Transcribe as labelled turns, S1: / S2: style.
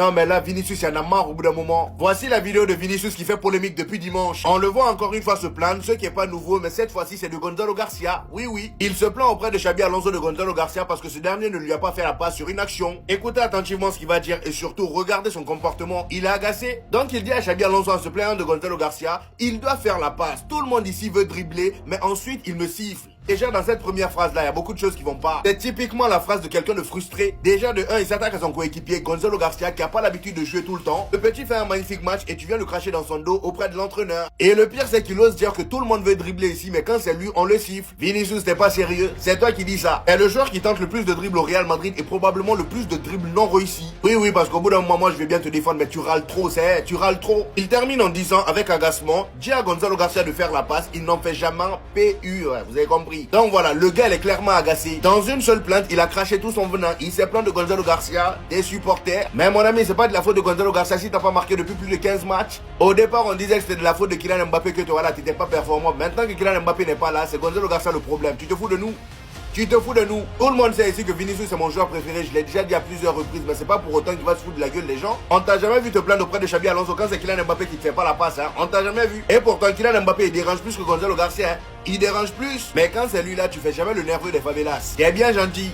S1: Non mais là, Vinicius, il y en a marre au bout d'un moment. Voici la vidéo de Vinicius qui fait polémique depuis dimanche. On le voit encore une fois se plaindre, ce qui est pas nouveau, mais cette fois-ci c'est de Gonzalo Garcia. Oui, oui. Il se plaint auprès de Xabi Alonso de Gonzalo Garcia parce que ce dernier ne lui a pas fait la passe sur une action. Écoutez attentivement ce qu'il va dire et surtout regardez son comportement. Il est agacé. Donc il dit à Xabi Alonso en se plaignant de Gonzalo Garcia, il doit faire la passe. Tout le monde ici veut dribbler, mais ensuite il me siffle. Déjà dans cette première phrase là, il y a beaucoup de choses qui vont pas. C'est typiquement la phrase de quelqu'un de frustré. Déjà de 1, il s'attaque à son coéquipier Gonzalo Garcia qui a pas l'habitude de jouer tout le temps. Le petit fait un magnifique match et tu viens le cracher dans son dos auprès de l'entraîneur. Et le pire c'est qu'il ose dire que tout le monde veut dribbler ici, mais quand c'est lui, on le siffle. Vinicius, t'es pas sérieux? C'est toi qui dis ça. Et le joueur qui tente le plus de dribbles au Real Madrid est probablement le plus de dribbles non réussis. Oui, parce qu'au bout d'un moment, moi je vais bien te défendre, mais tu râles trop, tu râles trop. Il termine en disant avec agacement, dis à Gonzalo Garcia de faire la passe, il n'en fait jamais PU, ouais, vous avez compris. Donc voilà, le gars il est clairement agacé. Dans une seule plainte, il a craché tout son venin. Il s'est plaint de Gonzalo Garcia, des supporters. Mais mon ami, c'est pas de la faute de Gonzalo Garcia si t'as pas marqué depuis plus de 15 matchs. Au départ, on disait que c'était de la faute de Kylian Mbappé que toi là, t'étais pas performant. Maintenant que Kylian Mbappé n'est pas là, c'est Gonzalo Garcia le problème. Tu te fous de nous? Tu te fous de nous? Tout le monde sait ici que Vinicius est mon joueur préféré, je l'ai déjà dit à plusieurs reprises, mais c'est pas pour autant qu'il va se foutre de la gueule des gens. On t'a jamais vu te plaindre auprès de Xabi Alonso quand c'est Kylian Mbappé qui te fait pas la passe, hein. On t'a jamais vu. Et pourtant Kylian Mbappé il dérange plus que Gonzalo Garcia, hein. Il dérange plus. Mais quand c'est lui là, tu fais jamais le nerveux des favelas. T'es bien gentil.